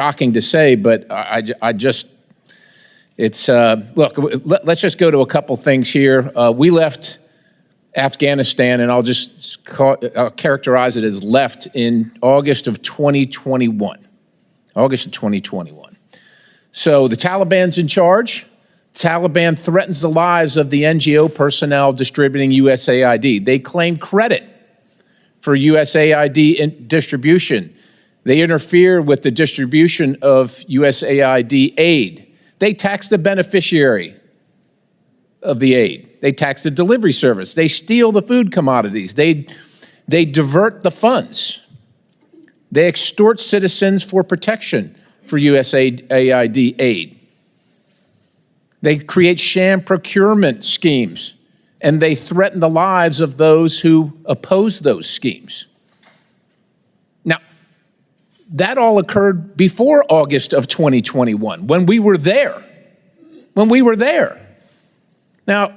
shocking to say, but I just, it's, look, let's just go to a couple things here. We left Afghanistan, and I'll just I'll characterize it as left in August of 2021. August of 2021. So the Taliban's in charge. Taliban threatens the lives of the NGO personnel distributing USAID. They claim credit for USAID distribution. They interfere with the distribution of USAID aid. They tax the beneficiary of the aid. They tax the delivery service. They steal the food commodities. They divert the funds. They extort citizens for protection for USAID aid. They create sham procurement schemes, and they threaten the lives of those who oppose those schemes. Now, that all occurred before August of 2021, when we were there. Now,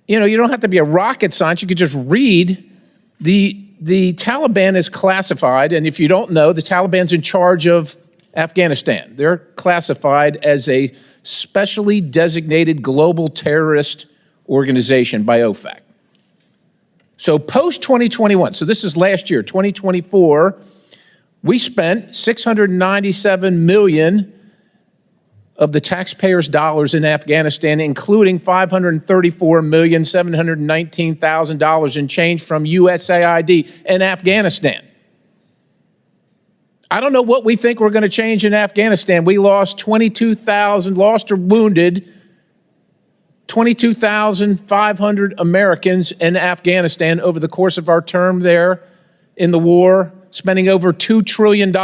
you know, you don't have to be a rocket scientist. You could just read the Taliban is classified, and if you don't know, the Taliban's in charge of Afghanistan. They're classified as a specially designated global terrorist organization by OFAC. So post-2021, so this is last year, 2024, we spent $697 million of the taxpayers' dollars in Afghanistan, including $534,719,000 in change from USAID in Afghanistan. I don't know what we think we're going to change in Afghanistan. We lost 22,000, lost or wounded 22,500 Americans in Afghanistan over the course of our term there in the war, spending over $2 trillion.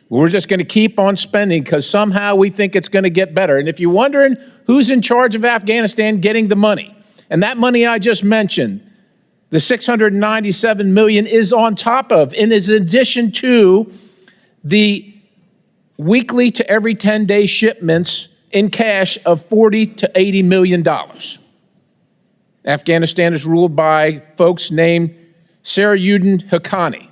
We're just going to keep on spending because somehow we think it's going to get better. And if you're wondering who's in charge of Afghanistan getting the money, and that money I just mentioned, the $697 million is on top of, and is in addition to the weekly to every 10-day shipments in cash of $40 to $80 million. Afghanistan is ruled by folks named Sarajuddin Haqqani.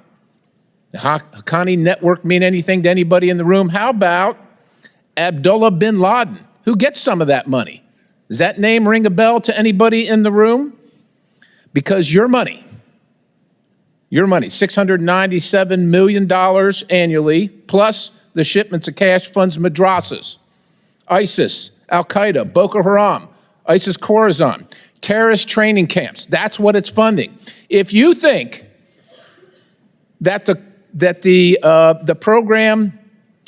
The Haqqani network mean anything to anybody in the room? How about Abdullah bin Laden, who gets some of that money? Does that name ring a bell to anybody in the room? Because your money, $697 million annually, plus the shipments of cash funds madrasas, ISIS, Al-Qaeda, Boko Haram, ISIS Khorasan, terrorist training camps. That's what it's funding. If you think that the program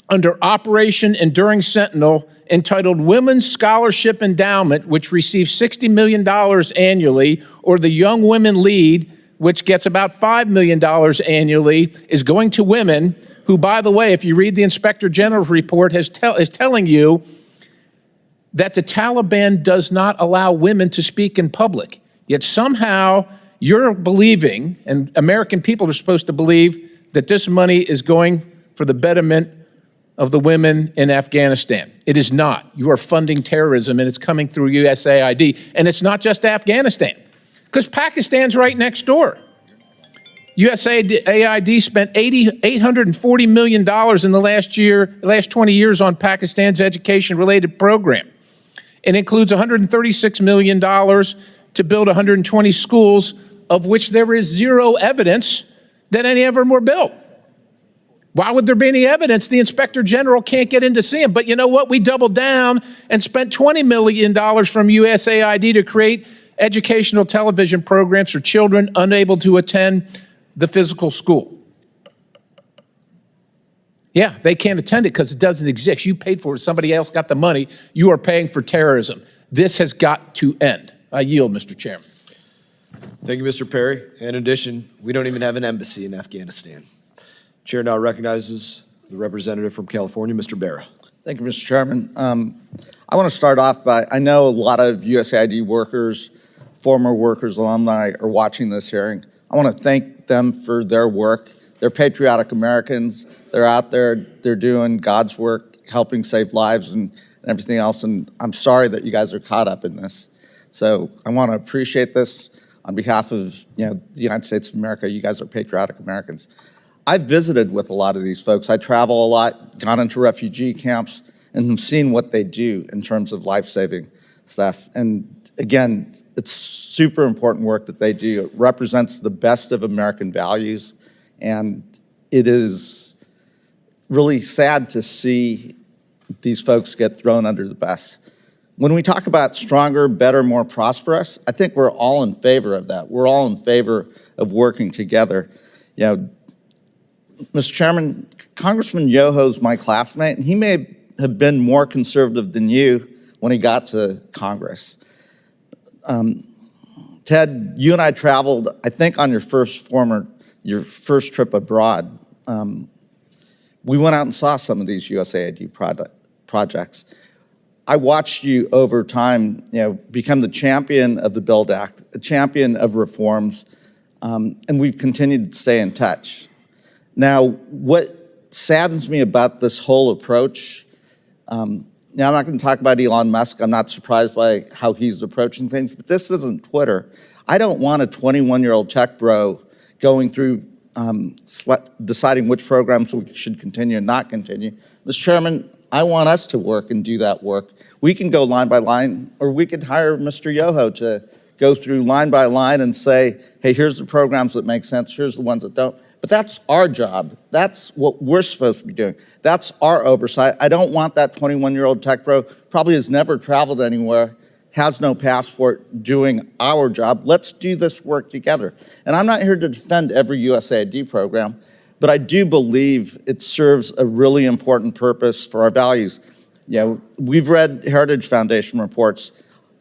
under Operation Enduring Sentinel entitled Women's Scholarship Endowment, which receives $60 million annually, or the Young Women Lead, which gets about $5 million annually, is going to women who, by the way, if you read the Inspector General's report, is telling you that the Taliban does not allow women to speak in public. Yet somehow you're believing, and American people are supposed to believe, that this money is going for the betterment of the women in Afghanistan. It is not. You are funding terrorism, and it's coming through USAID. And it's not just Afghanistan, because Pakistan's right next door. USAID spent $840 million in the last 20 years on Pakistan's education-related program. It includes $136 million to build 120 schools, of which there is zero evidence that any of them were built. Why would there be any evidence? The Inspector General can't get in to see them. But you know what? We doubled down and spent $20 million from USAID to create educational television programs for children unable to attend the physical school. Yeah, they can't attend it because it doesn't exist. You paid for it. Somebody else got the money. You are paying for terrorism. This has got to end. I yield, Mr. Chairman. Thank you, Mr. Perry. In addition, we don't even have an embassy in Afghanistan. Chair now recognizes the representative from California, Mr. Barra. Thank you, Mr. Chairman. I want to start off by, I know a lot of USAID workers, former workers, alumni are watching this hearing. I want to thank them for their work. They're patriotic Americans. They're out there, they're doing God's work, helping save lives and everything else. And I'm sorry that you guys are caught up in this. So I want to appreciate this on behalf of the United States of America. You guys are patriotic Americans. I've visited with a lot of these folks. I travel a lot, gone into refugee camps, and have seen what they do in terms of life-saving stuff. And again, it's super important work that they do. It represents the best of American values, and it is really sad to see these folks get thrown under the bus. When we talk about stronger, better, more prosperous, I think we're all in favor of that. We're all in favor of working together. You know, Mr. Chairman, Congressman Yoho's my classmate, and he may have been more conservative than you when he got to Congress. Ted, you and I traveled, I think, on your first trip abroad. We went out and saw some of these USAID projects. I watched you over time, become the champion of the BUILD Act, a champion of reforms, and we've continued to stay in touch. Now, what saddens me about this whole approach, now I'm not going to talk about Elon Musk. I'm not surprised by how he's approaching things, but this isn't Twitter. I don't want a 21-year-old tech bro going through deciding which programs we should continue and not continue. Mr. Chairman, I want us to work and do that work. We can go line by line, or we could hire Mr. Yoho to go through line by line and say, hey, here's the programs that make sense, here's the ones that don't. But that's our job. That's what we're supposed to be doing. That's our oversight. I don't want that 21-year-old tech bro, probably has never traveled anywhere, has no passport, doing our job. Let's do this work together. And I'm not here to defend every USAID program, but I do believe it serves a really important purpose for our values. We've read Heritage Foundation reports.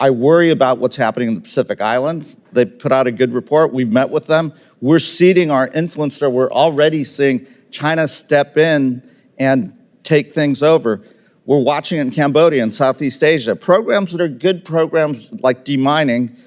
I worry about what's happening in the Pacific Islands. They put out a good report. We've met with them. We're ceding our influence there. We're already seeing China step in and take things over. We're watching it in Cambodia and Southeast Asia. Programs that are good programs like demining,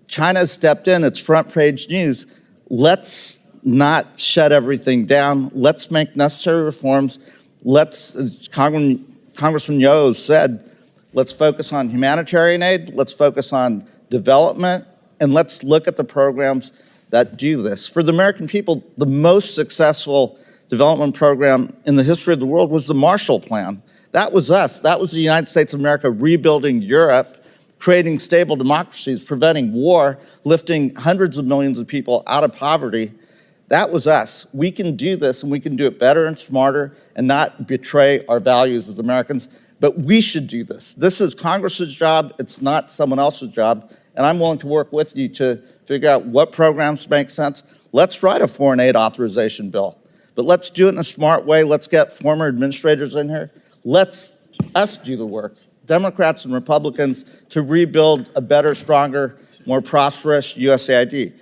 China stepped in, it's front page news. Let's not shut everything down. Let's make necessary reforms. Let's, as Congressman Yoho said, let's focus on humanitarian aid, let's focus on development, and let's look at the programs that do this. For the American people, the most successful development program in the history of the world was the Marshall Plan. That was us. That was the United States of America rebuilding Europe, creating stable democracies, preventing war, lifting hundreds of millions of people out of poverty. That was us. We can do this, and we can do it better and smarter and not betray our values as Americans. But we should do this. This is Congress's job. It's not someone else's job. And I'm willing to work with you to figure out what programs make sense. Let's write a foreign aid authorization bill. But let's do it in a smart way. Let's get former administrators in here. Let's us do the work, Democrats and Republicans, to rebuild a better, stronger, more prosperous USAID.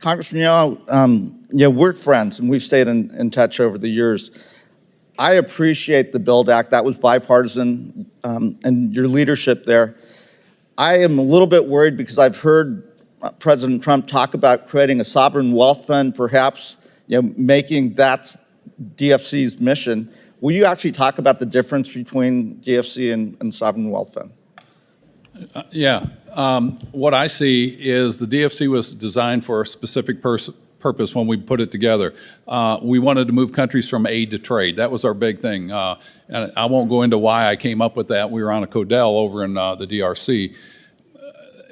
Congressman Yoho, we're friends, and we've stayed in touch over the years. I appreciate the BUILD Act. That was bipartisan, and your leadership there. I am a little bit worried because I've heard President Trump talk about creating a sovereign wealth fund, perhaps making that DFC's mission. Will you actually talk about the difference between DFC and sovereign wealth fund? What I see is the DFC was designed for a specific purpose when we put it together. We wanted to move countries from aid to trade. That was our big thing. And I won't go into why I came up with that. We were on a Codell over in the DRC.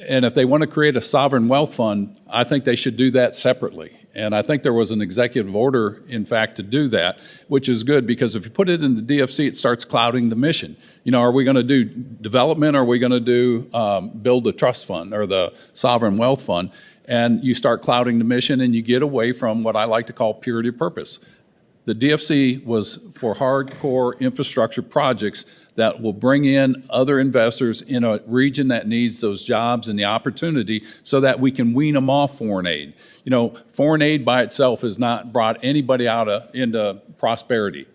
And if they want to create a sovereign wealth fund, I think they should do that separately. And I think there was an executive order, in fact, to do that, which is good because if you put it in the DFC, it starts clouding the mission. Are we going to do development or are we going to do build the trust fund or the sovereign wealth fund? And you start clouding the mission and you get away from what I like to call purity of purpose. The DFC was for hardcore infrastructure projects that will bring in other investors in a region that needs those jobs and the opportunity so that we can wean them off foreign aid. Foreign aid by itself has not brought anybody into prosperity.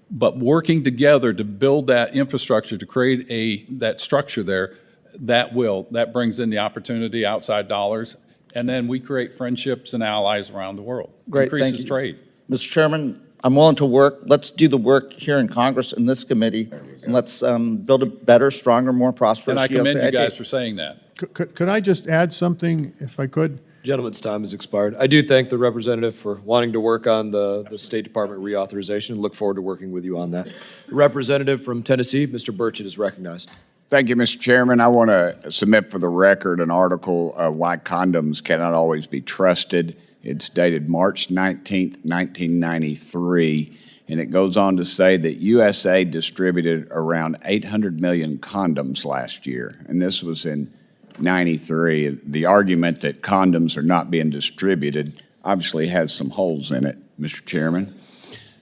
But working together to build that infrastructure, to create that structure there, that brings in the opportunity, outside dollars, and then we create friendships and allies around the world. Great, increases thank you. trade. Mr. Chairman, I'm willing to work. Let's do the work here in Congress, in this committee, and let's build a better, stronger, more prosperous And I commend USAID. you guys for saying that. Could I just add something, if I could? Gentleman's time has expired. I do thank the representative for wanting to work on the State Department reauthorization and look forward to working with you on that. The representative from Tennessee, Mr. Burchett, is recognized. Thank you, Mr. Chairman. I want to submit for the record an article, Why Condoms Cannot Always Be Trusted. It's dated March 19th, 1993, and it goes on to say that USAID distributed around 800 million condoms last year, and this was in 93. The argument that condoms are not being distributed obviously has some holes in it, Mr. Chairman.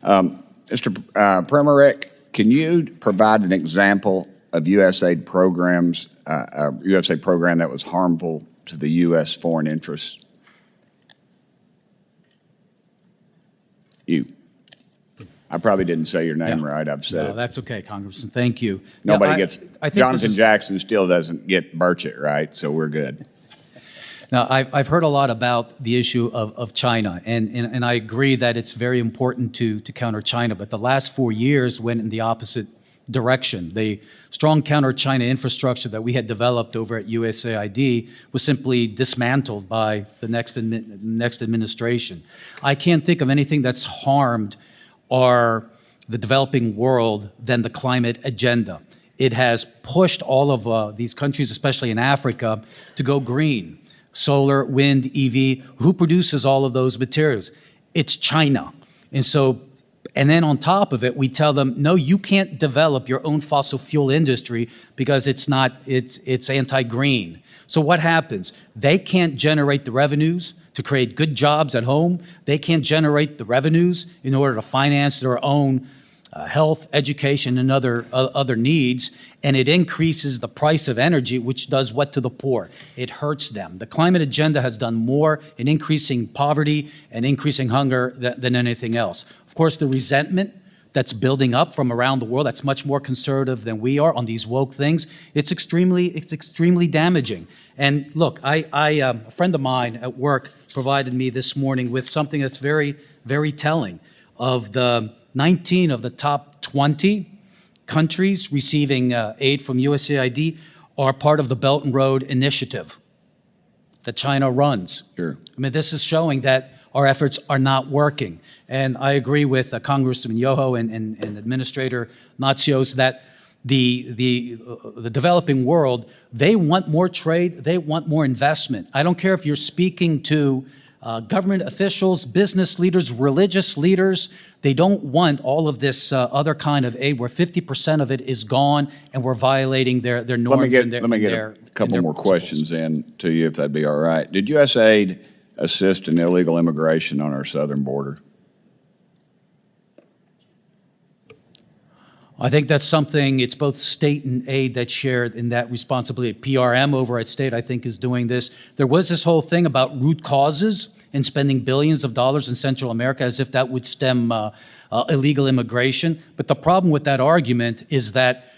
Mr. Primorac, can you provide an example of USAID programs, a USAID program that was harmful to the U.S. foreign interests? You. I probably didn't say your name right. I've said No, it. that's okay, Congressman. Thank you. Nobody Yeah, gets, I think Jonathan this is- Jackson still doesn't get Burchett right, so we're good. Now, I've heard a lot about the issue of China, and I agree that it's very important to counter China, but the last 4 years went in the opposite direction. The strong counter-China infrastructure that we had developed over at USAID was simply dismantled by the next administration. I can't think of anything that's harmed the developing world than the climate agenda. It has pushed all of these countries, especially in Africa, to go green. Solar, wind, EV, who produces all of those materials? It's China. And then on top of it, we tell them, no, you can't develop your own fossil fuel industry because it's anti-green. So what happens? They can't generate the revenues to create good jobs at home. They can't generate the revenues in order to finance their own health, education, and other needs, and it increases the price of energy, which does what to the poor? It hurts them. The climate agenda has done more in increasing poverty and increasing hunger than anything else. Of course, the resentment that's building up from around the world, that's much more conservative than we are on these woke things, it's extremely damaging. And look, a friend of mine at work provided me this morning with something that's very, very telling. Of the 19 of the top 20 countries receiving aid from USAID are part of the Belt and Road Initiative that China runs. Sure. I mean, this is showing that our efforts are not working. And I agree with Congressman Yoho and Administrator Natsios that the developing world, they want more trade, they want more investment. I don't care if you're speaking to government officials, business leaders, religious leaders. They don't want all of this other kind of aid where 50% of it is gone and we're violating their norms. Let me get a couple more questions in to you, if that'd be all right. Did USAID assist in illegal immigration on our southern border? I think that's something, it's both state and aid that's shared in that responsibility. PRM over at state, I think, is doing this. There was this whole thing about root causes and spending billions of dollars in Central America as if that would stem illegal immigration. But the problem with that argument is that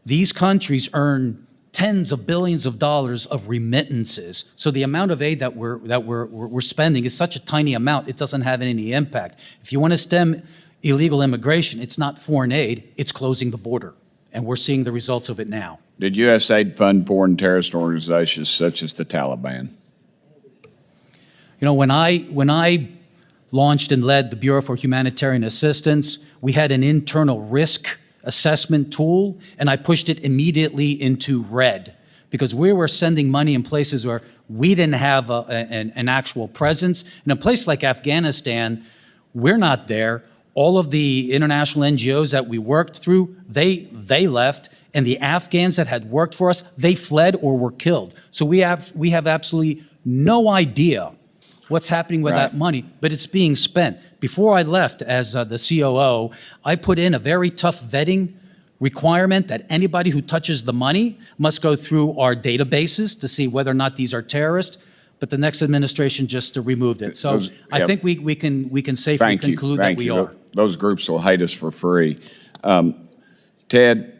these countries earn tens of billions of dollars of remittances. So the amount of aid that we're spending is such a tiny amount, it doesn't have any impact. If you want to stem illegal immigration, it's not foreign aid, it's closing the border. And we're seeing the results of it now. Did USAID fund foreign terrorist organizations such as the Taliban? You know, when I launched and led the Bureau for Humanitarian Assistance, we had an internal risk assessment tool, and I pushed it immediately into red because we were sending money in places where we didn't have an actual presence. In a place like Afghanistan, we're not there. All of the international NGOs that we worked through, they left, and the Afghans that had worked for us, they fled or were killed. So we have absolutely no idea what's happening with that money, but it's being spent. Before I left as the COO, I put in a very tough vetting requirement that anybody who touches the money must go through our databases to see whether or not these are terrorists. But the next administration just removed it. So I think we can safely conclude that we are. Those groups will hate us for free. Ted,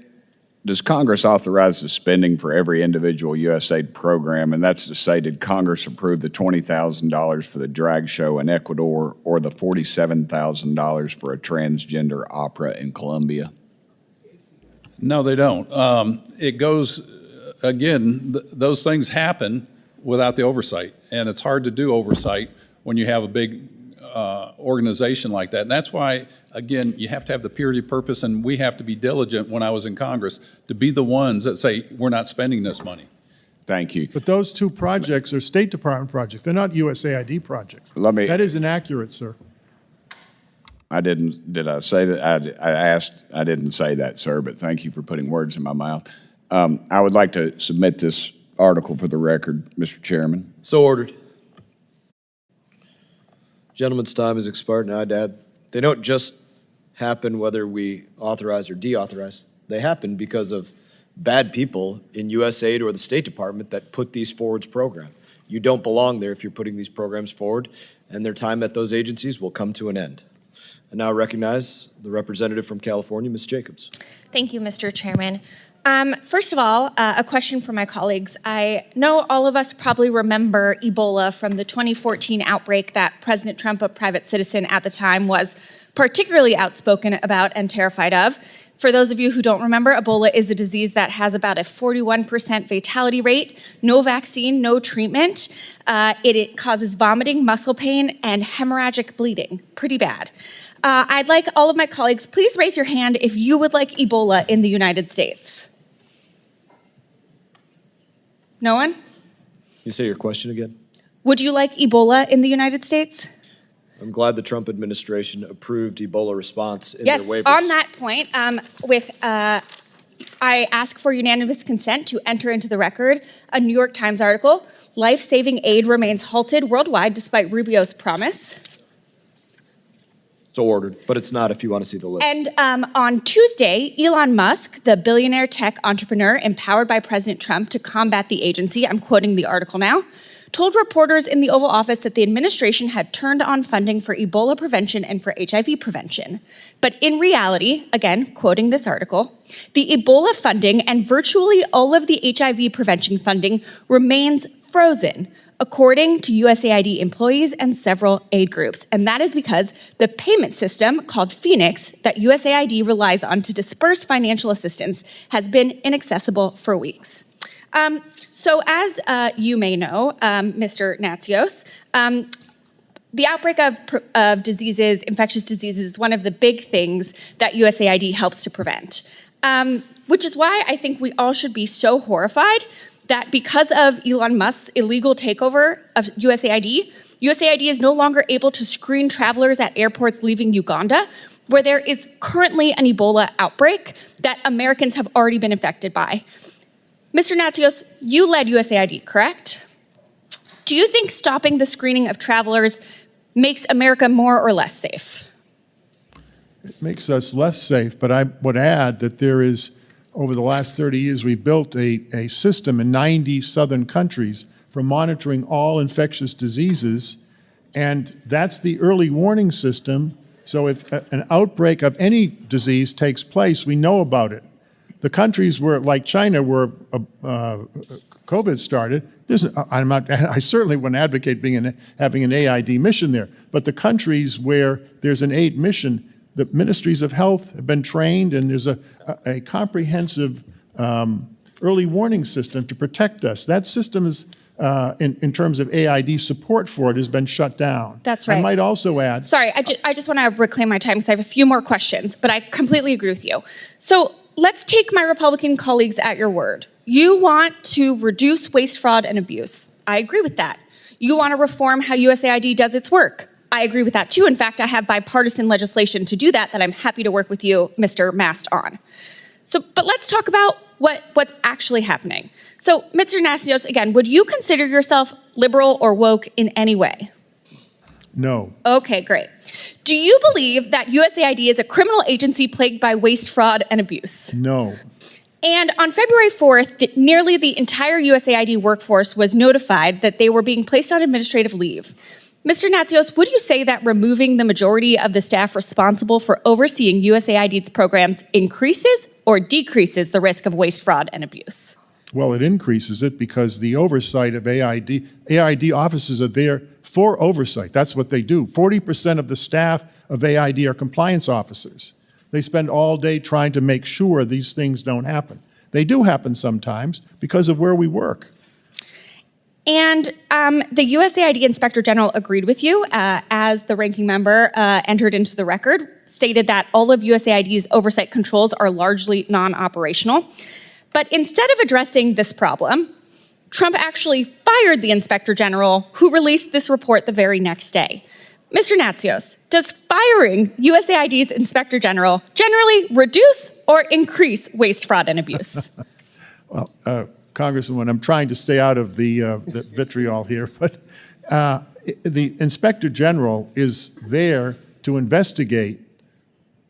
does Congress authorize the spending for every individual USAID program? And that's to say, did Congress approve the $20,000 for the drag show in Ecuador or the $47,000 for a transgender opera in Colombia? No, they don't. It goes, again, those things happen without the oversight. And it's hard to do oversight when you have a big organization like that. And that's why, again, you have to have the purity of purpose, and we have to be diligent when I was in Congress to be the ones that say, we're not spending this money. Thank you. But those two projects are State Department projects. They're not USAID projects. That is inaccurate, sir. Did I say that? I didn't say that, sir, but thank you for putting words in my mouth. I would like to submit this article for the record, Mr. Chairman. So ordered. Gentleman's time has expired, and I'd add, they don't just happen whether we authorize or deauthorize. They happen because of bad people in USAID or the State Department that put these forward program. You don't belong there if you're putting these programs forward, and their time at those agencies will come to an end. I now recognize the representative from California, Ms. Jacobs. Thank you, Mr. Chairman. First of all, a question for my colleagues. I know all of us probably remember Ebola from the 2014 outbreak that President Trump, a private citizen at the time, was particularly outspoken about and terrified of. For those of you who don't remember, Ebola is a disease that has about a 41% fatality rate, no vaccine, no treatment. It causes vomiting, muscle pain, and hemorrhagic bleeding. Pretty bad. I'd like all of my colleagues, please raise your hand if you would like Ebola in the United States. No one? You say your question again? Would you like Ebola in the United States? I'm glad the Trump administration approved Ebola response in Yes, their waivers. on that point, I ask for unanimous consent to enter into the record a New York Times article, Life-Saving Aid Remains Halted Worldwide Despite Rubio's Promise. So ordered, but it's not if you want to see the list. And on Tuesday, Elon Musk, the billionaire tech entrepreneur empowered by President Trump to combat the agency, I'm quoting the article now, told reporters in the Oval Office that the administration had turned on funding for Ebola prevention and for HIV prevention. But in reality, again, quoting this article, the Ebola funding and virtually all of the HIV prevention funding remains frozen, according to USAID employees and several aid groups. And that is because the payment system called Phoenix that USAID relies on to disperse financial assistance has been inaccessible for weeks. So as you may know, Mr. Natsios, the outbreak of diseases, infectious diseases, is one of the big things that USAID helps to prevent, which is why I think we all should be so horrified that because of Elon Musk's illegal takeover of USAID, USAID is no longer able to screen travelers at airports leaving Uganda, where there is currently an Ebola outbreak that Americans have already been infected by. Mr. Natsios, you led USAID, correct? Do you think stopping the screening of travelers makes America more or less safe? It makes us less safe, but I would add that there is, over the last 30 years, we've built a system in 90 southern countries for monitoring all infectious diseases, and that's the early warning system. So if an outbreak of any disease takes place, we know about it. The countries where, like China, where COVID started, I certainly wouldn't advocate having an AID mission there, but the countries where there's an aid mission, the ministries of health have been trained, and there's a comprehensive early warning system to protect us. That system is, in terms of AID support for it, has been shut down. That's right. I might also add... Sorry, I just want to reclaim my time because I have a few more questions, but I completely agree with you. So let's take my Republican colleagues at your word. You want to reduce waste, fraud, and abuse. I agree with that. You want to reform how USAID does its work. I agree with that too. In fact, I have bipartisan legislation to do that I'm happy to work with you, Mr. Mast, on. But let's talk about what's actually happening. So, Mr. Natsios, again, would you consider yourself liberal or woke in any way? No. Okay, great. Do you believe that USAID is a criminal agency plagued by waste, fraud, and abuse? No. And on February 4th, nearly the entire USAID workforce was notified that they were being placed on administrative leave. Mr. Natsios, would you say that removing the majority of the staff responsible for overseeing USAID's programs increases or decreases the risk of waste, fraud, and abuse? Well, it increases it because the oversight of AID officers are there for oversight. That's what they do. 40% of the staff of AID are compliance officers. They spend all day trying to make sure these things don't happen. They do happen sometimes because of where we work. And the USAID Inspector General agreed with you as the ranking member entered into the record, stated that all of USAID's oversight controls are largely non-operational. But instead of addressing this problem, Trump actually fired the Inspector General, who released this report the very next day. Mr. Natsios, does firing USAID's Inspector General generally reduce or increase waste, fraud, and abuse? Well, Congresswoman, I'm trying to stay out of the vitriol here, but the Inspector General is there to investigate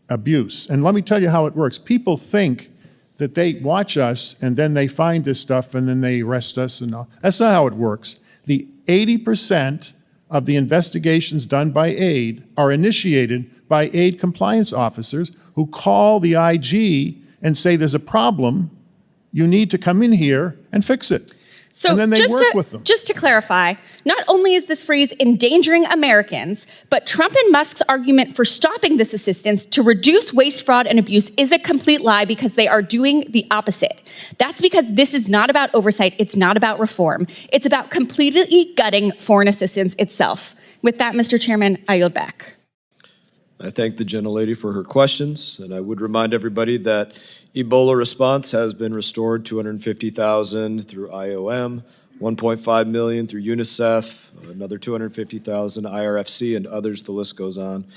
abuse. And let me tell you how it works. People think that they watch us and then they find this stuff and then they arrest us and all. That's not how it works. The 80% of the investigations done by aid are initiated by aid compliance officers who call the IG and say there's a problem, you need to come in here and fix it. So and then they work with them. Just to clarify, not only is this freeze endangering Americans, but Trump and Musk's argument for stopping this assistance to reduce waste, fraud, and abuse is a complete lie because they are doing the opposite. That's because this is not about oversight. It's not about reform. It's about completely gutting foreign assistance itself. With that, Mr. Chairman, I yield back. I thank the gentlelady for her questions, and I would remind everybody that Ebola response has been restored $250,000 through IOM, $1.5 million through UNICEF, another $250,000 IRFC, and others. The list goes on.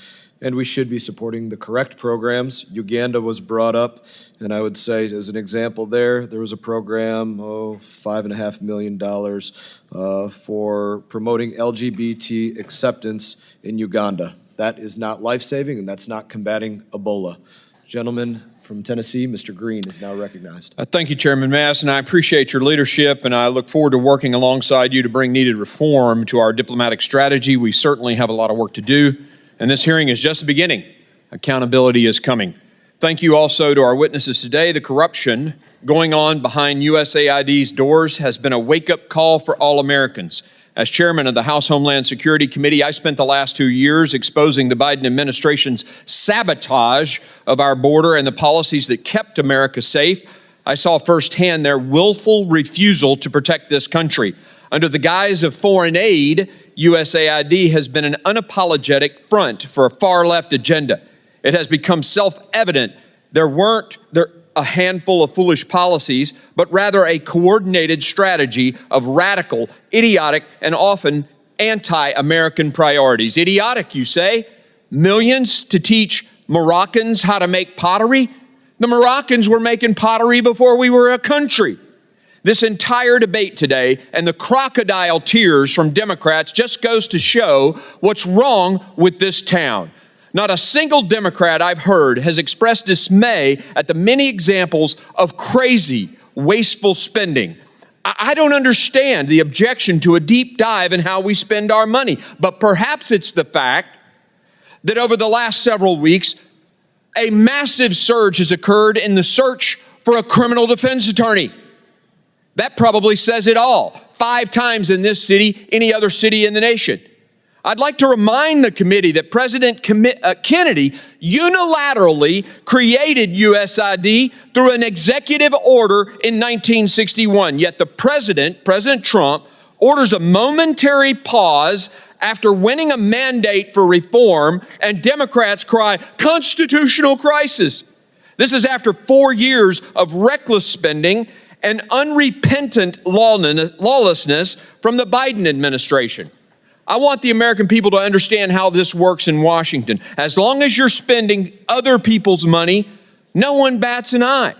And we should be supporting the correct programs. Uganda was brought up, and I would say, as an example there was a program, $5.5 million for promoting LGBT acceptance in Uganda. That is not life-saving, and that's not combating Ebola. Gentleman from Tennessee, Mr. Green, is now recognized. Thank you, Chairman Mass, and I appreciate your leadership, and I look forward to working alongside you to bring needed reform to our diplomatic strategy. We certainly have a lot of work to do, and this hearing is just the beginning. Accountability is coming. Thank you also to our witnesses today. The corruption going on behind USAID's doors has been a wake-up call for all Americans. As chairman of the House Homeland Security Committee, I spent the last 2 years exposing the Biden administration's sabotage of our border and the policies that kept America safe. I saw firsthand their willful refusal to protect this country. Under the guise of foreign aid, USAID has been an unapologetic front for a far-left agenda. It has become self-evident there weren't a handful of foolish policies, but rather a coordinated strategy of radical, idiotic, and often anti-American priorities. Idiotic, you say? Millions to teach Moroccans how to make pottery? The Moroccans were making pottery before we were a country. This entire debate today and the crocodile tears from Democrats just goes to show what's wrong with this town. Not a single Democrat I've heard has expressed dismay at the many examples of crazy, wasteful spending. I don't understand the objection to a deep dive in how we spend our money, but perhaps it's the fact that over the last several weeks, a massive surge has occurred in the search for a criminal defense attorney. That probably says it all. 5 times in this city, any other city in the nation. I'd like to remind the committee that President Kennedy unilaterally created USAID through an executive order in 1961. Yet the President Trump, orders a momentary pause after winning a mandate for reform, and Democrats cry, constitutional crisis. This is after 4 years of reckless spending and unrepentant lawlessness from the Biden administration. I want the American people to understand how this works in Washington. As long as you're spending other people's money, no one bats an eye.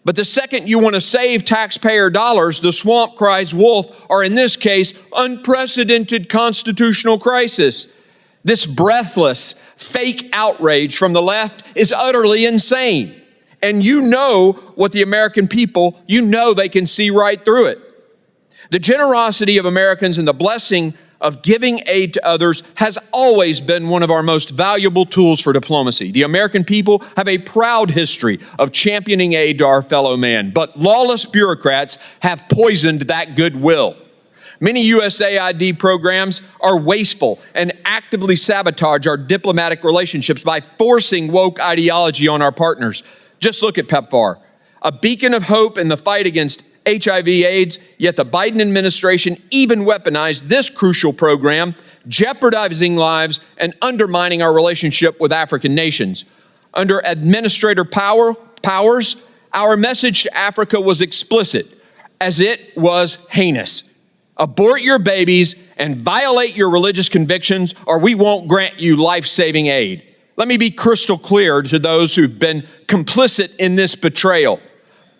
But the second you want to save taxpayer dollars, the swamp cries wolf, or in this case, unprecedented constitutional crisis. This breathless, fake outrage from the left is utterly insane. And you know what the American people, you know they can see right through it. The generosity of Americans and the blessing of giving aid to others has always been one of our most valuable tools for diplomacy. The American people have a proud history of championing aid to our fellow man, but lawless bureaucrats have poisoned that goodwill. Many USAID programs are wasteful and actively sabotage our diplomatic relationships by forcing woke ideology on our partners. Just look at PEPFAR, a beacon of hope in the fight against HIV/AIDS, yet the Biden administration even weaponized this crucial program, jeopardizing lives and undermining our relationship with African nations. Under Administrator Powers, our message to Africa was explicit, as it was heinous. Abort your babies and violate your religious convictions, or we won't grant you life-saving aid. Let me be crystal clear to those who've been complicit in this betrayal.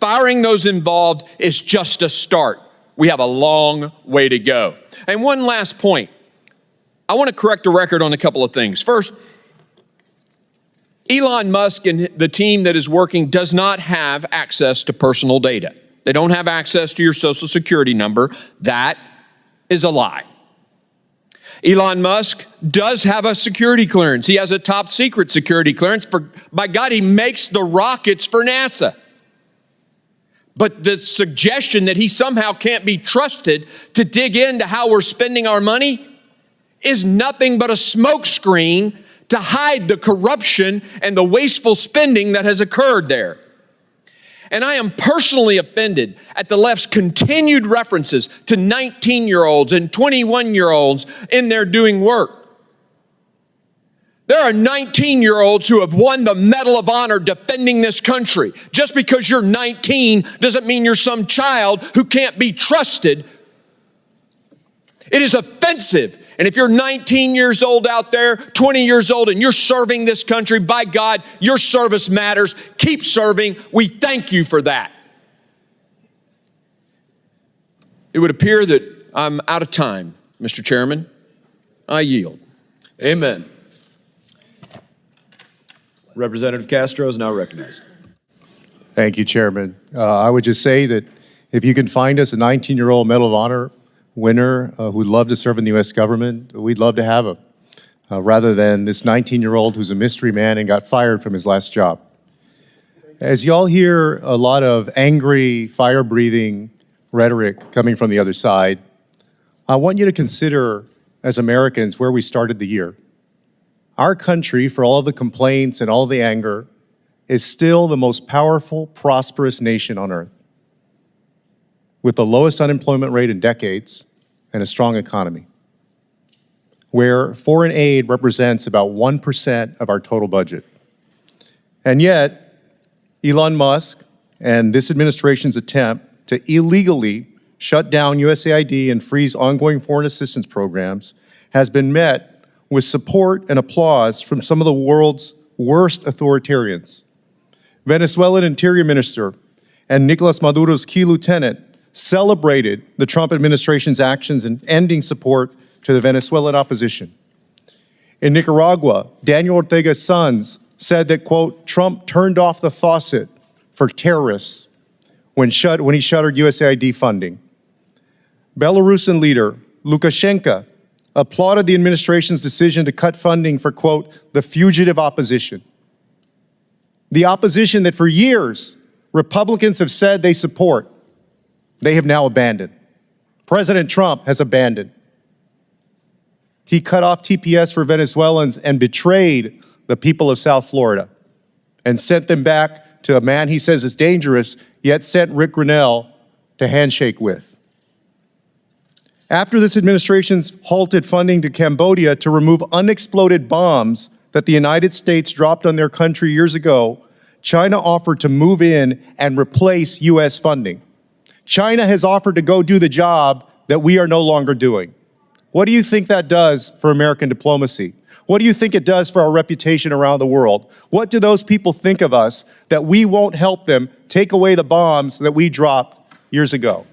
Firing those involved is just a start. We have a long way to go. And one last point. I want to correct the record on a couple of things. First, Elon Musk and the team that is working does not have access to personal data. They don't have access to your Social Security number. That is a lie. Elon Musk does have a security clearance. He has a top secret security clearance. By God, he makes the rockets for NASA. But the suggestion that he somehow can't be trusted to dig into how we're spending our money is nothing but a smokescreen to hide the corruption and the wasteful spending that has occurred there. And I am personally offended at the left's continued references to 19-year-olds and 21-year-olds in there doing work. There are 19-year-olds who have won the Medal of Honor defending this country. Just because you're 19 doesn't mean you're some child who can't be trusted. It is offensive. And if you're 19 years old out there, 20 years old, and you're serving this country, by God, your service matters. Keep serving. We thank you for that. It would appear that I'm out of time, Mr. Chairman. I yield. Amen. Representative Castro is now recognized. Thank you, Chairman. I would just say that if you can find us a 19-year-old Medal of Honor winner who'd love to serve in the U.S. government, we'd love to have him, rather than this 19-year-old who's a mystery man and got fired from his last job. As y'all hear a lot of angry, fire-breathing rhetoric coming from the other side, I want you to consider, as Americans, where we started the year. Our country, for all of the complaints and all of the anger, is still the most powerful, prosperous nation on earth, with the lowest unemployment rate in decades and a strong economy, where foreign aid represents about 1% of our total budget. And yet, Elon Musk and this administration's attempt to illegally shut down USAID and freeze ongoing foreign assistance programs has been met with support and applause from some of the world's worst authoritarians. Venezuelan Interior Minister and Nicolas Maduro's key lieutenant celebrated the Trump administration's actions in ending support to the Venezuelan opposition. In Nicaragua, Daniel Ortega's sons said that, quote, Trump turned off the faucet for terrorists when he shuttered USAID funding. Belarusian leader Lukashenko applauded the administration's decision to cut funding for, quote, the fugitive opposition. The opposition that for years Republicans have said they support, they have now abandoned. President Trump has abandoned. He cut off TPS for Venezuelans and betrayed the people of South Florida and sent them back to a man he says is dangerous, yet sent Rick Grinnell to handshake with. After this administration's halted funding to Cambodia to remove unexploded bombs that the United States dropped on their country years ago, China offered to move in and replace U.S. funding. China has offered to go do the job that we are no longer doing. What do you think that does for American diplomacy? What do you think it does for our reputation around the world? What do those people think of us that we won't help them take away the bombs that we dropped years ago?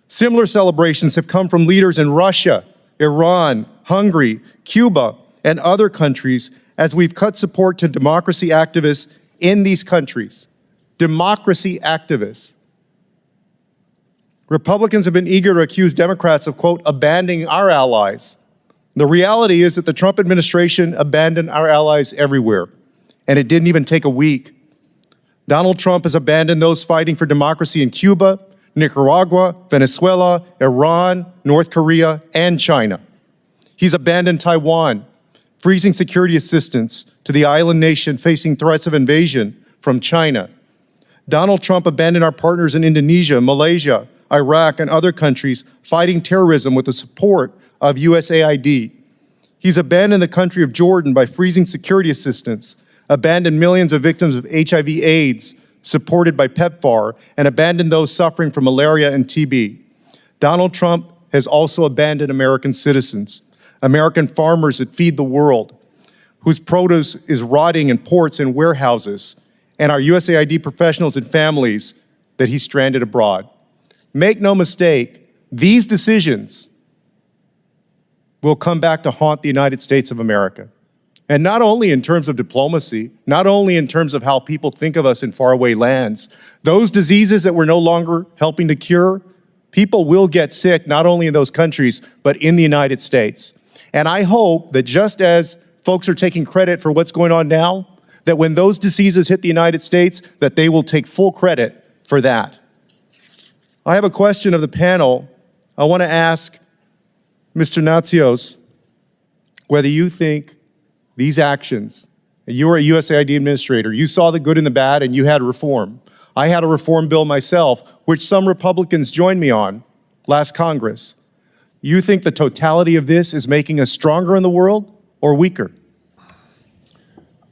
Similar celebrations have come from leaders in Russia, Iran, Hungary, Cuba, and other countries as we've cut support to democracy activists in these countries. Democracy activists. Republicans have been eager to accuse Democrats of, quote, abandoning our allies. The reality is that the Trump administration abandoned our allies everywhere, and it didn't even take a week. Donald Trump has abandoned those fighting for democracy in Cuba, Nicaragua, Venezuela, Iran, North Korea, and China. He's abandoned Taiwan, freezing security assistance to the island nation facing threats of invasion from China. Donald Trump abandoned our partners in Indonesia, Malaysia, Iraq, and other countries fighting terrorism with the support of USAID. He's abandoned the country of Jordan by freezing security assistance, abandoned millions of victims of HIV/AIDS supported by PEPFAR, and abandoned those suffering from malaria and TB. Donald Trump has also abandoned American citizens, American farmers that feed the world, whose produce is rotting in ports and warehouses, and our USAID professionals and families that he stranded abroad. Make no mistake, these decisions will come back to haunt the United States of America. And not only in terms of diplomacy, not only in terms of how people think of us in faraway lands, those diseases that we're no longer helping to cure, people will get sick not only in those countries, but in the United States. And I hope that just as folks are taking credit for what's going on now, that when those diseases hit the United States, that they will take full credit for that. I have a question of the panel. I want to ask Mr. Natsios whether you think these actions, you were a USAID administrator, you saw the good and the bad and you had reform. I had a reform bill myself, which some Republicans joined me on last Congress. You think the totality of this is making us stronger in the world or weaker?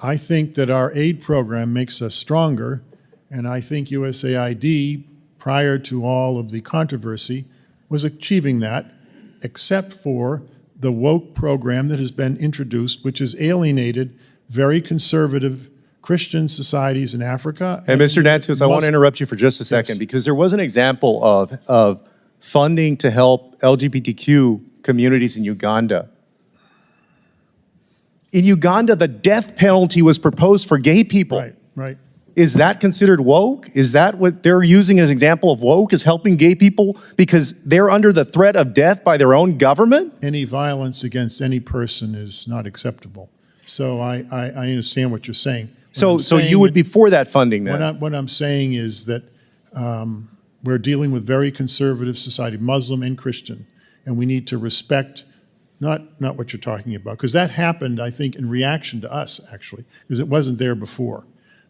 I think that our aid program makes us stronger, and I think USAID, prior to all of the controversy, was achieving that, except for the woke program that has been introduced, which has alienated very conservative Christian societies in Africa. And Mr. Natsios, I want to interrupt you for just a second, because there was an example of funding to help LGBTQ communities in Uganda. In Uganda, the death penalty was proposed for gay people. Right, right. Is that considered woke? Is that what they're using as an example of woke, is helping gay people because they're under the threat of death by their own government? Any violence against any person is not acceptable. So I understand what you're saying. So you would be for that funding then? What I'm saying is that we're dealing with very conservative society, Muslim and Christian, and we need to respect not what you're talking about, because that happened, I think, in reaction to us, actually, because it wasn't there before.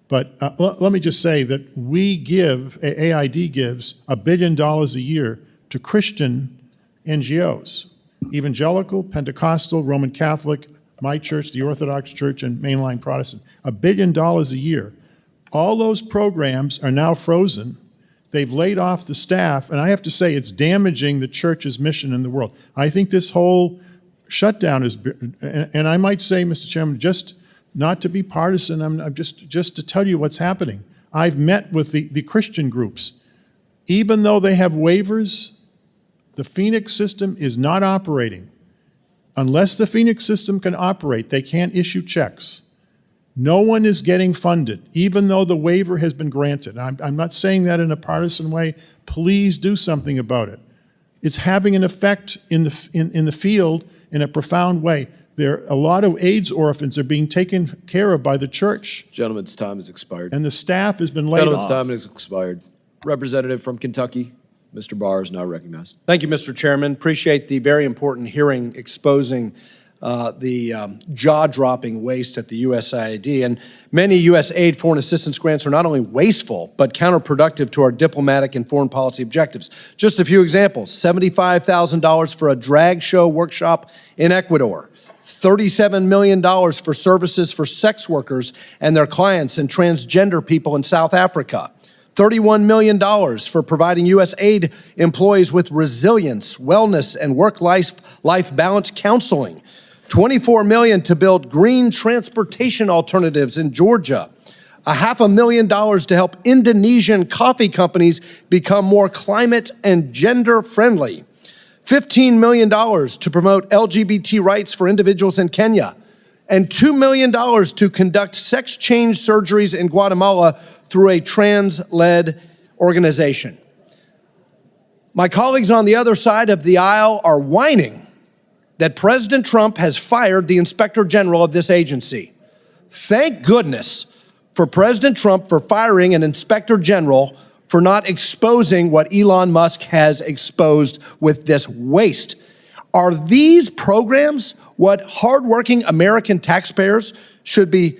But let me just say that we give, AID gives $1 billion a year to Christian NGOs, evangelical, Pentecostal, Roman Catholic, my church, the Orthodox Church, and mainline Protestant. $1 billion a year. All those programs are now frozen. They've laid off the staff, and I have to say it's damaging the church's mission in the world. I think this whole shutdown is, and I might say, Mr. Chairman, just not to be partisan, I'm just to tell you what's happening. I've met with the Christian groups. Even though they have waivers, the Phoenix system is not operating. Unless the Phoenix system can operate, they can't issue checks. No one is getting funded, even though the waiver has been granted. I'm not saying that in a partisan way. Please do something about it. It's having an effect in the field in a profound way. A lot of AIDS orphans are being taken care of by the church. Gentleman's time has expired. And the staff has been laid off. Gentleman's time has expired. Representative from Kentucky, Mr. Barr is now recognized. Thank you, Mr. Chairman. Appreciate the very important hearing exposing the jaw-dropping waste at the USAID. And many USAID foreign assistance grants are not only wasteful, but counterproductive to our diplomatic and foreign policy objectives. Just a few examples: $75,000 for a drag show workshop in Ecuador, $37 million for services for sex workers and their clients and transgender people in South Africa, $31 million for providing USAID employees with resilience, wellness, and work-life balance counseling, $24 million to build green transportation alternatives in Georgia, $500,000 to help Indonesian coffee companies become more climate and gender-friendly, $15 million to promote LGBT rights for individuals in Kenya, and $2 million to conduct sex change surgeries in Guatemala through a trans-led organization. My colleagues on the other side of the aisle are whining that President Trump has fired the Inspector General of this agency. Thank goodness for President Trump for firing an Inspector General for not exposing what Elon Musk has exposed with this waste. Are these programs what hardworking American taxpayers should be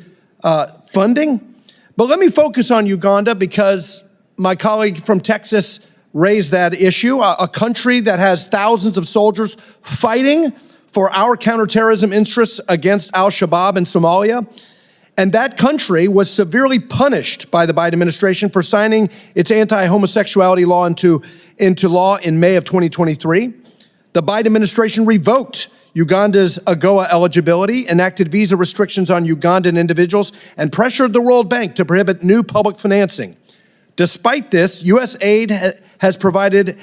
funding? But let me focus on Uganda because my colleague from Texas raised that issue, a country that has thousands of soldiers fighting for our counterterrorism interests against al-Shabaab in Somalia. And that country was severely punished by the Biden administration for signing its anti-homosexuality law into law in May of 2023. The Biden administration revoked Uganda's AGOA eligibility, enacted visa restrictions on Ugandan individuals, and pressured the World Bank to prohibit new public financing. Despite this, USAID has provided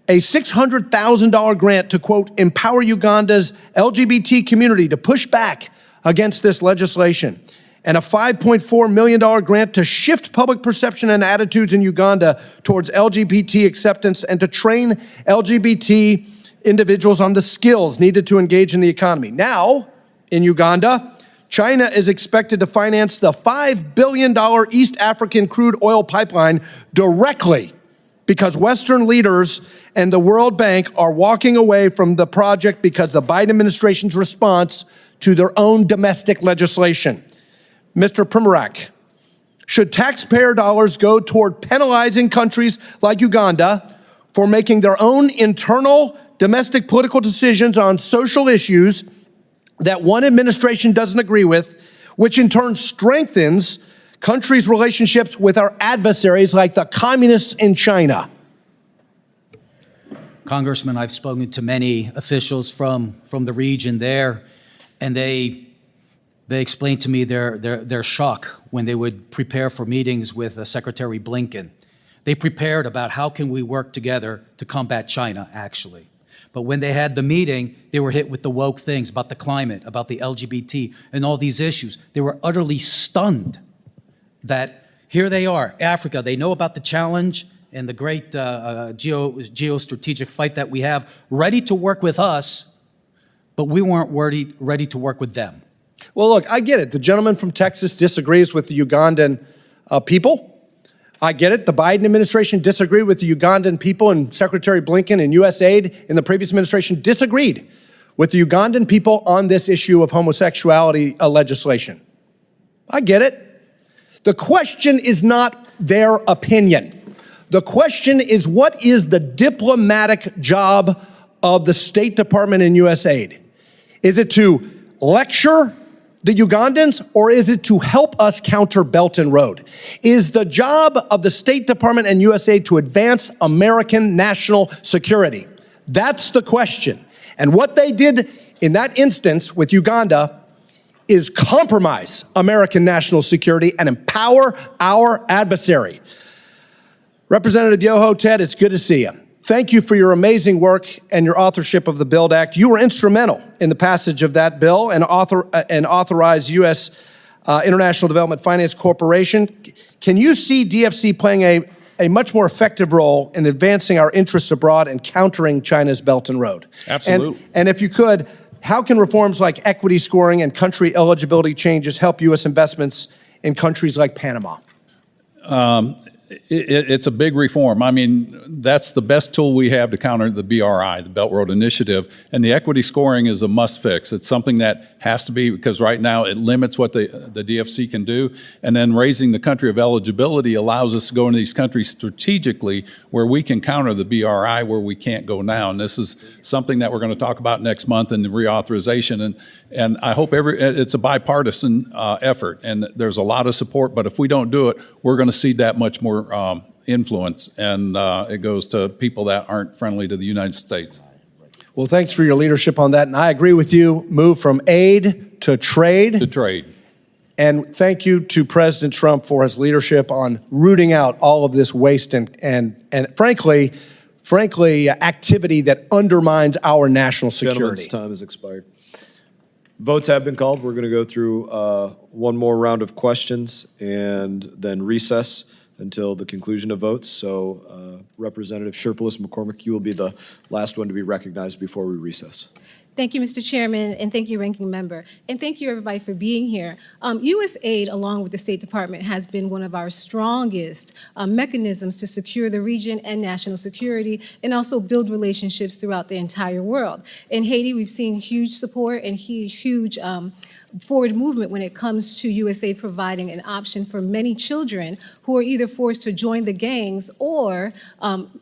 a $600,000 grant to, quote, empower Uganda's LGBT community to push back against this legislation, and a $5.4 million grant to shift public perception and attitudes in Uganda towards LGBT acceptance and to train LGBT individuals on the skills needed to engage in the economy. Now, in Uganda, China is expected to finance the $5 billion East African crude oil pipeline directly because Western leaders and the World Bank are walking away from the project because the Biden administration's response to their own domestic legislation. Mr. Primorac, should taxpayer dollars go toward penalizing countries like Uganda for making their own internal domestic political decisions on social issues that one administration doesn't agree with, which in turn strengthens countries' relationships with our adversaries like the communists in China? Congressman, I've spoken to many officials from the region there, and they explained to me their shock when they would prepare for meetings with Secretary Blinken. They prepared about how can we work together to combat China, actually. But when they had the meeting, they were hit with the woke things about the climate, about the LGBT, and all these issues. They were utterly stunned that here they are, Africa. They know about the challenge and the great geostrategic fight that we have, ready to work with us, but we weren't ready to work with them. Well, look, I get it. The gentleman from Texas disagrees with the Ugandan people. I get it. The Biden administration disagreed with the Ugandan people, and Secretary Blinken and USAID in the previous administration disagreed with the Ugandan people on this issue of homosexuality legislation. I get it. The question is not their opinion. The question is, what is the diplomatic job of the State Department and USAID? Is it to lecture the Ugandans, or is it to help us counter Belt and Road? Is the job of the State Department and USAID to advance American national security? That's the question. And what they did in that instance with Uganda is compromise American national security and empower our adversary. Representative Yoho, Ted, it's good to see you. Thank you for your amazing work and your authorship of the BUILD Act. You were instrumental in the passage of that bill and authorized U.S. International Development Finance Corporation. Can you see DFC playing a much more effective role in advancing our interests abroad and countering China's Belt and Road? Absolutely. And if you could, how can reforms like equity scoring and country eligibility changes help U.S. investments in countries like Panama? It's a big reform. I mean, that's the best tool we have to counter the BRI, the Belt Road Initiative, and the equity scoring is a must fix. It's something that has to be, because right now it limits what the DFC can do, and then raising the country of eligibility allows us to go into these countries strategically where we can counter the BRI where we can't go now. And this is something that we're going to talk about next month in the reauthorization. And I hope it's a bipartisan effort, and there's a lot of support, but if we don't do it, we're going to see that much more influence, and it goes to people that aren't friendly to the United States. Well, thanks for your leadership on that, and I agree with you. Move from aid to trade. To trade. And thank you to President Trump for his leadership on rooting out all of this waste and frankly, activity that undermines our national security. Gentlemen's time has expired. Votes have been called. We're going to go through one more round of questions and then recess until the conclusion of votes. So Representative Sherpalis McCormick, you will be the last one to be recognized before we recess. Thank you, Mr. Chairman, and thank you, Ranking Member. And thank you, everybody, for being here. USAID, along with the State Department, has been one of our strongest mechanisms to secure the region and national security, and also build relationships throughout the entire world. In Haiti, we've seen huge support and huge forward movement when it comes to USAID providing an option for many children who are either forced to join the gangs or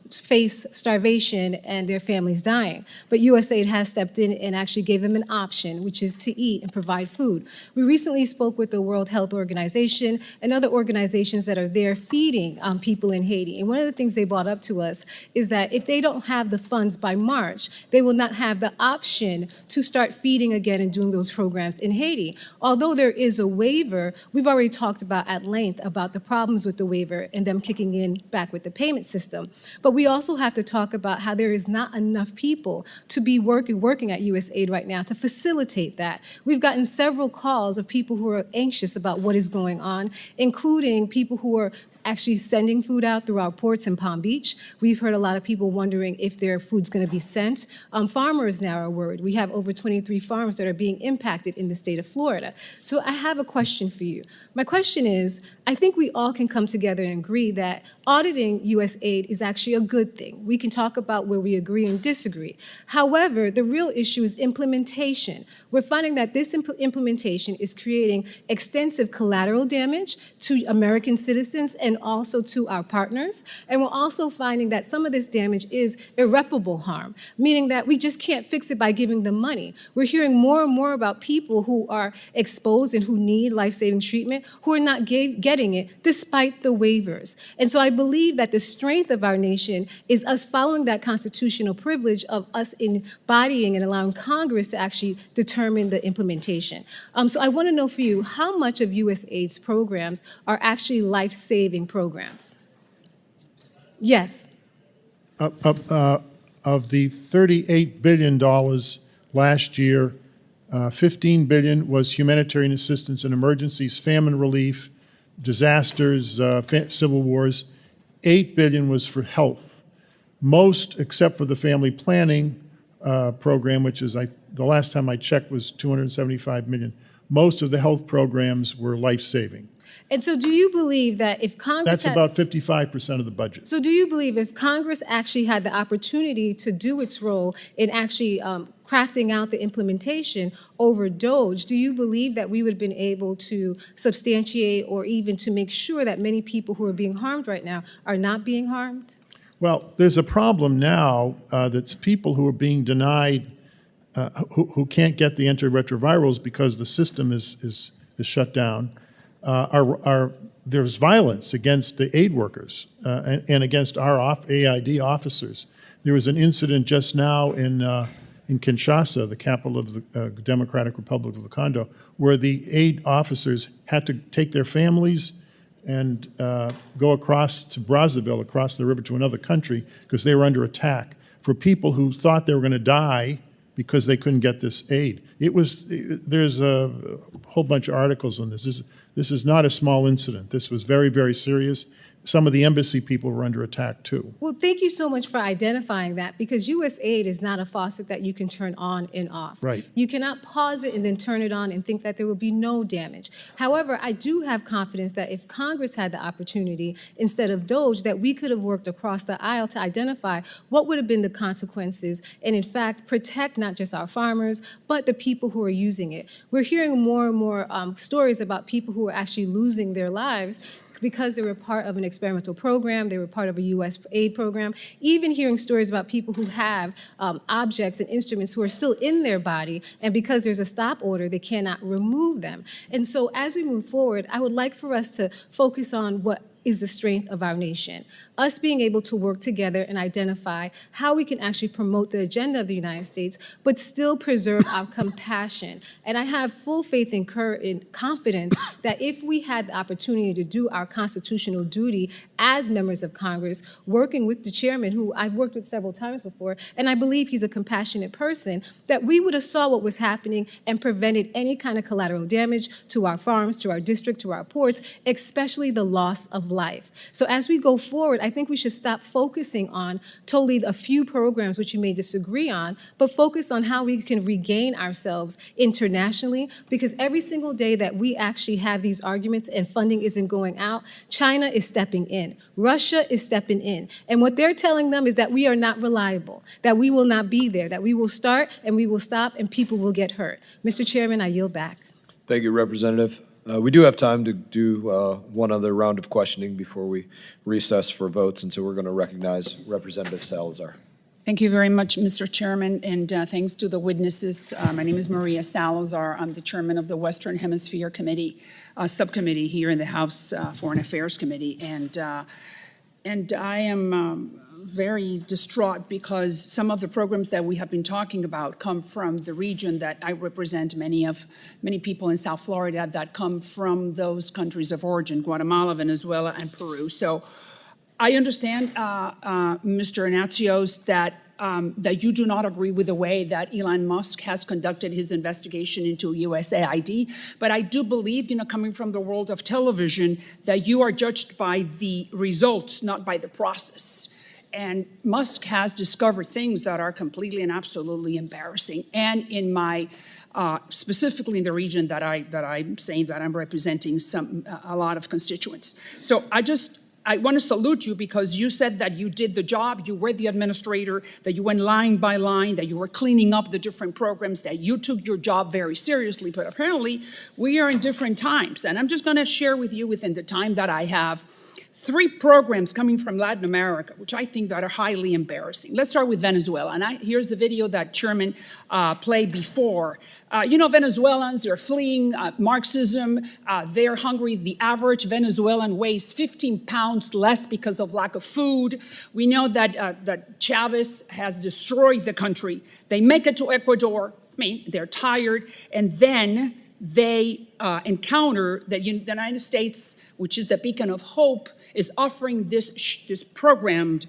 face starvation and their families dying. But USAID has stepped in and actually gave them an option, which is to eat and provide food. We recently spoke with the World Health Organization and other organizations that are there feeding people in Haiti. And one of the things they brought up to us is that if they don't have the funds by March, they will not have the option to start feeding again and doing those programs in Haiti. Although there is a waiver, we've already talked about at length about the problems with the waiver and them kicking in back with the payment system. But we also have to talk about how there is not enough people to be working at USAID right now to facilitate that. We've gotten several calls of people who are anxious about what is going on, including people who are actually sending food out through our ports in Palm Beach. We've heard a lot of people wondering if their food's going to be sent. Farmers now are worried. We have over 23 farms that are being impacted in the state of Florida. So I have a question for you. My question is, I think we all can come together and agree that auditing USAID is actually a good thing. We can talk about where we agree and disagree. However, the real issue is implementation. We're finding that this implementation is creating extensive collateral damage to American citizens and also to our partners. And we're also finding that some of this damage is irreparable harm, meaning that we just can't fix it by giving them money. We're hearing more and more about people who are exposed and who need life-saving treatment who are not getting it despite the waivers. And so I believe that the strength of our nation is us following that constitutional privilege of us embodying and allowing Congress to actually determine the implementation. So I want to know for you, how much of USAID's programs are actually life-saving programs? Yes. Of the $38 billion last year, $15 billion was humanitarian assistance and emergencies, famine relief, disasters, civil wars. $8 billion was for health. Most, except for the family planning program, which is, the last time I checked was $275 million. Most of the health programs were life-saving. And so do you believe that if Congress That's about 55% of the budget. So do you believe if Congress actually had the opportunity to do its role in actually crafting out the implementation over DOGE, do you believe that we would have been able to substantiate or even to make sure that many people who are being harmed right now are not being harmed? Well, there's a problem now that's people who are being denied, who can't get the antiretrovirals because the system is shut down. There's violence against the aid workers and against our AID officers. There was an incident just now in Kinshasa, the capital of the Democratic Republic of the Congo, where the aid officers had to take their families and go across to Brazzaville, across the river to another country, because they were under attack for people who thought they were going to die because they couldn't get this aid. There's a whole bunch of articles on this. This is not a small incident. This was very, very serious. Some of the embassy people were under attack too. Well, thank you so much for identifying that, because USAID is not a faucet that you can turn on and off. Right. You cannot pause it and then turn it on and think that there will be no damage. However, I do have confidence that if Congress had the opportunity, instead of DOGE, that we could have worked across the aisle to identify what would have been the consequences and, in fact, protect not just our farmers, but the people who are using it. We're hearing more and more stories about people who are actually losing their lives because they were part of an experimental program, they were part of a USAID program, even hearing stories about people who have objects and instruments who are still in their body, and because there's a stop order, they cannot remove them. And so as we move forward, I would like for us to focus on what is the strength of our nation. Us being able to work together and identify how we can actually promote the agenda of the United States, but still preserve our compassion. And I have full faith and confidence that if we had the opportunity to do our constitutional duty as members of Congress, working with the chairman, who I've worked with several times before, and I believe he's a compassionate person, that we would have saw what was happening and prevented any kind of collateral damage to our farms, to our district, to our ports, especially the loss of life. So as we go forward, I think we should stop focusing on totally a few programs which you may disagree on, but focus on how we can regain ourselves internationally, because every single day that we actually have these arguments and funding isn't going out, China is stepping in. Russia is stepping in. And what they're telling them is that we are not reliable, that we will not be there, that we will start and we will stop and people will get hurt. Mr. Chairman, I yield back. Thank you, Representative. We do have time to do one other round of questioning before we recess for votes, and so we're going to recognize Representative Salazar. Thank you very much, Mr. Chairman, and thanks to the witnesses. My name is Maria Salazar. I'm the chairman of the Western Hemisphere Committee, subcommittee here in the House Foreign Affairs Committee, and I am very distraught because some of the programs that we have been talking about come from the region that I represent. Many people in South Florida that come from those countries of origin: Guatemala, Venezuela, and Peru. So I understand, Mr. Natsios, that you do not agree with the way that Elon Musk has conducted his investigation into USAID, but I do believe, coming from the world of television, that you are judged by the results, not by the process. And Musk has discovered things that are completely and absolutely embarrassing. And in my, specifically in the region that I'm saying that I'm representing a lot of constituents. So I want to salute you because you said that you did the job, you were the administrator, that you went line by line, that you were cleaning up the different programs, that you took your job very seriously. But apparently, we are in different times. And I'm just going to share with you within the time that I have 3 programs coming from Latin America, which I think that are highly embarrassing. Let's start with Venezuela. And here's the video that Chairman played before. Venezuelans, they're fleeing Marxism. They're hungry. The average Venezuelan weighs 15 pounds less because of lack of food. We know that Chavez has destroyed the country. They make it to Ecuador. They're tired. And then they encounter that the United States, which is the beacon of hope, is offering this program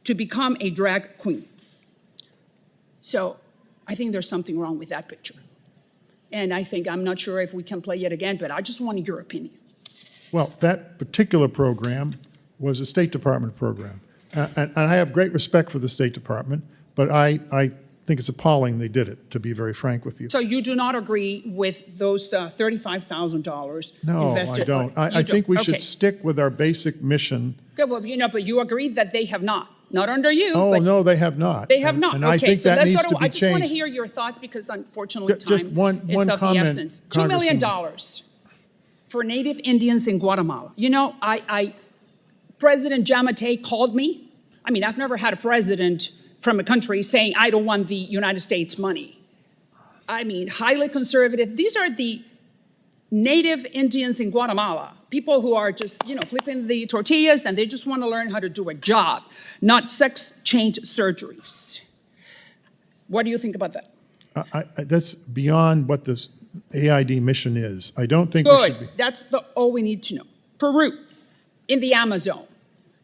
to become a drag queen. So I think there's something wrong with that picture. And I'm not sure if we can play it again, but I just wanted your opinion. Well, that particular program was a State Department program. And I have great respect for the State Department, but I think it's appalling they did it, to be very frank with you. So you do not agree with those $35,000 No, invested? I don't. I don't. think we Okay. should stick with our basic mission. Okay, well, but you agree that they have not. Not under you, Oh, but no, they have not. they have not. And Okay, I think so that let's needs go to to, be I just want to changed. hear your thoughts because unfortunately Just time one is of the comment, essence. $2 million for Native Indians in Guatemala. President Giammattei called me. I've never had a president from a country saying, I don't want the United States money. Highly conservative. These are the Native Indians in Guatemala, people who are just, flipping the tortillas and they just want to learn how to do a job, not sex change surgeries. What do you think about that? That's beyond what this AID mission is. I don't think we should be. Good, that's all we need to know. Peru, in the Amazon.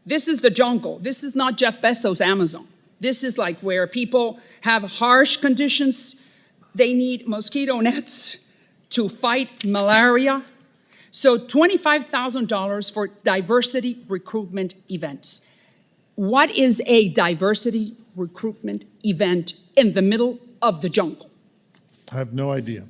This is the jungle. This is not Jeff Bezos' Amazon. This is like where people have harsh conditions. They need mosquito nets to fight malaria. So $25,000 for diversity recruitment events. What is a diversity recruitment event in the middle of the jungle? I have no idea.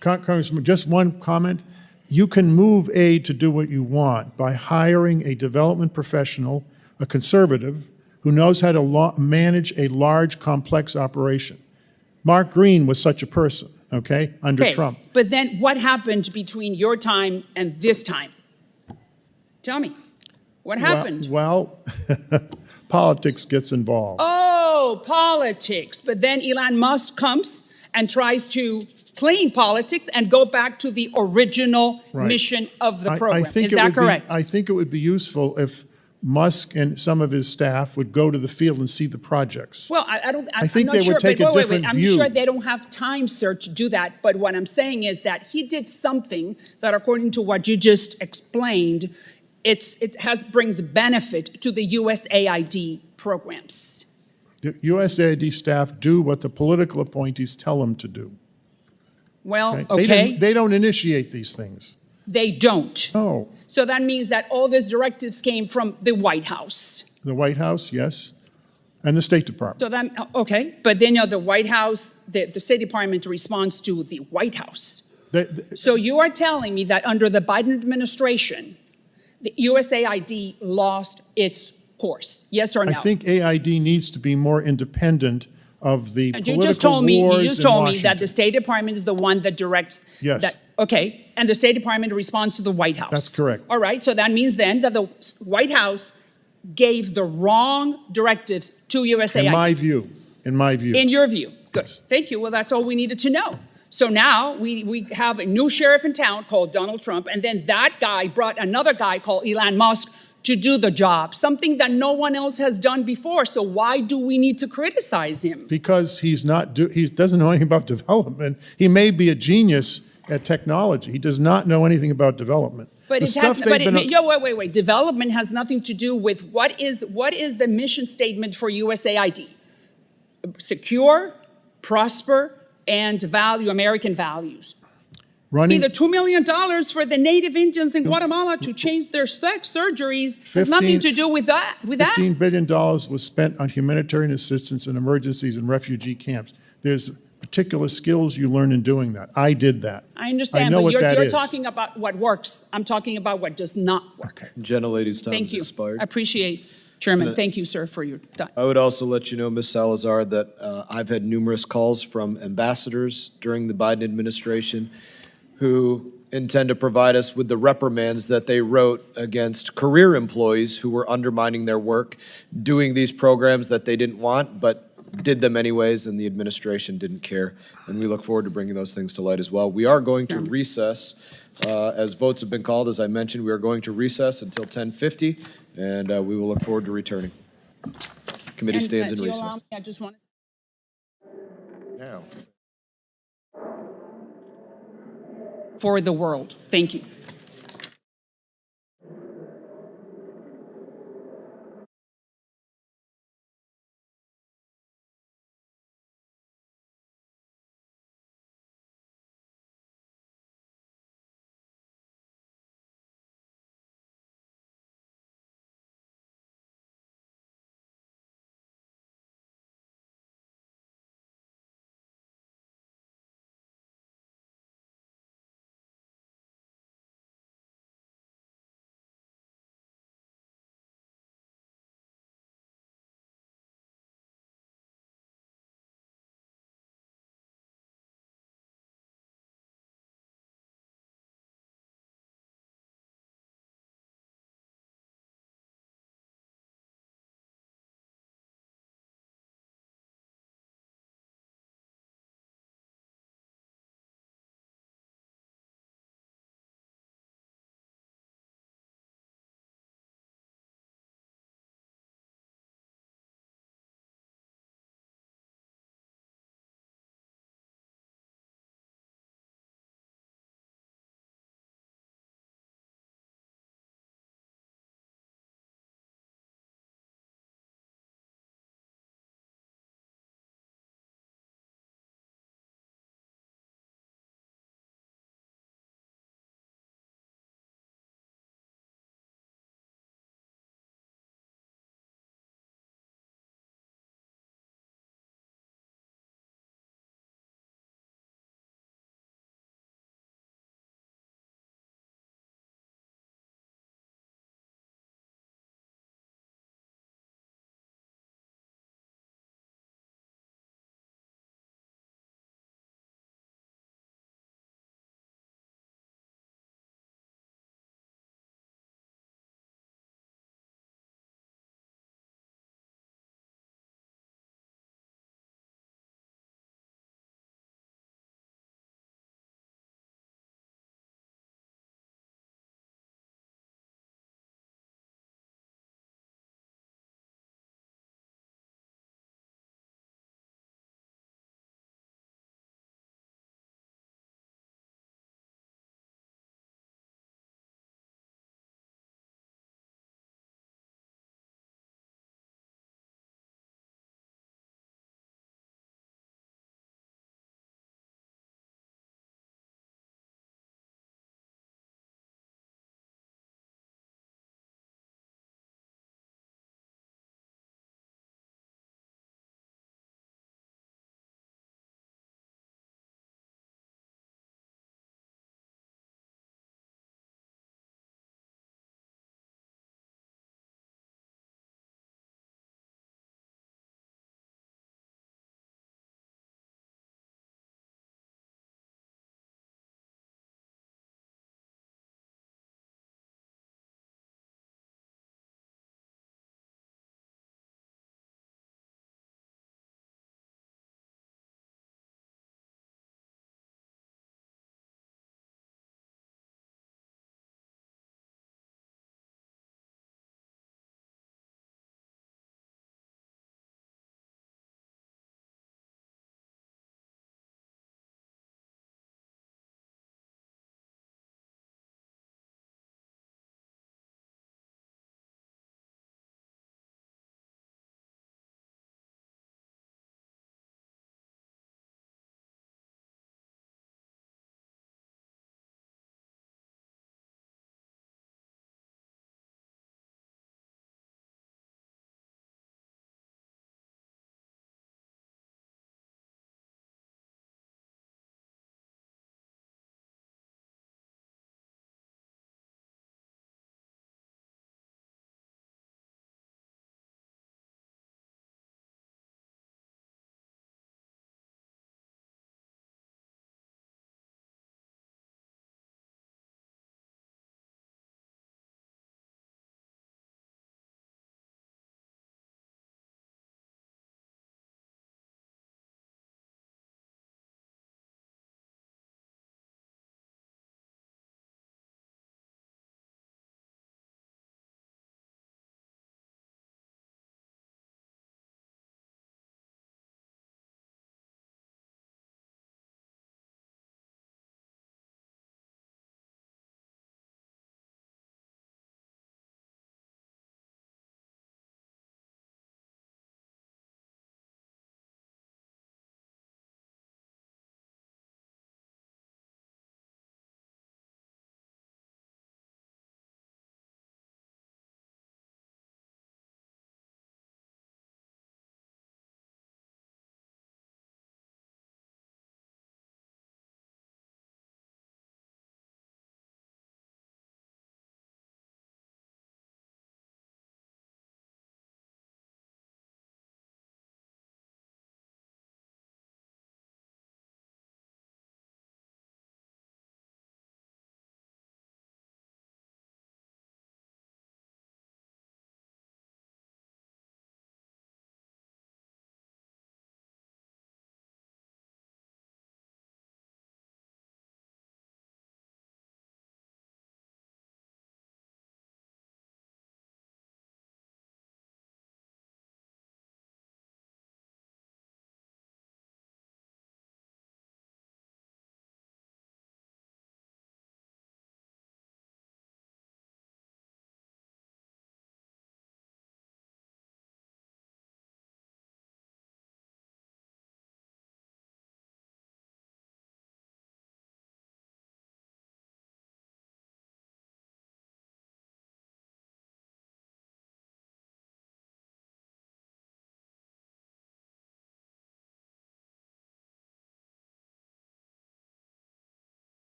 Congressman, just one comment. You can move aid to do what you want by hiring a development professional, a conservative, who knows how to manage a large, complex operation. Mark Green was such a person, under Trump. But then what happened between your time and this time? Tell me, what happened? Well, politics gets involved. Oh, politics. But then Elon Musk comes and tries to clean politics and go back to the original mission of the program. Is that correct? I think it would be useful if Musk and some of his staff would go to the field and see the projects. Well, I think I'm they not would sure, take but a different I'm view. sure they don't have time, sir, to do that. But what I'm saying is that he did something that, according to what you just explained, it brings benefit to the USAID programs. The USAID staff do what the political appointees tell them to do. Well, okay. They don't initiate these things. They don't. No. So that means that all these directives came from the White House. The White House, yes, and the State Department. So that, okay, but then the White House, the State Department responds to the White House. So you are telling me that under the Biden administration, the USAID lost its course, yes or no? I think AID needs to be more independent of the And political you just told me, wars you just in told me that Washington. the State Department is the one that directs. Yes. That, okay, and the State Department responds to the White House. That's correct. All right, so that means then that the White House gave the wrong directives to USAID. In my view, in my view. In your view. Good. Yes. Thank you. Well, that's all we needed to know. So now we have a new sheriff in town called Donald Trump, and then that guy brought another guy called Elon Musk to do the job, something that no one else has done before. So why do we need to criticize him? Because he doesn't know anything about development. He may be a genius at technology. He does not know anything about development. But The it stuff has, they've but been- wait. Development has nothing to do with what is the mission statement for USAID? Secure, prosper, and value American values. running Either $2 million for the native Indians in Guatemala to change their sex surgeries has nothing to do with that. $15 billion was spent on humanitarian assistance in emergencies and refugee camps. There's particular skills you learn in doing that. I did that. I understand, I know but what you're that is. talking about what works. I'm talking about what does not work. Gentlelady's time Thank has you. expired. I appreciate, Chairman. Thank you, sir, for your time. I would also let you know, Ms. Salazar, that I've had numerous calls from ambassadors during the Biden administration who intend to provide us with the reprimands that they wrote against career employees who were undermining their work, doing these programs that they didn't want, but did them anyways, and the administration didn't care. And we look forward to bringing those things to light as well. We are going to recess. As votes have been called, as I mentioned, we are going to recess until 10:50, and we will look forward to returning. Committee And, stands in if you allow recess. me, I just want for the world. Thank you.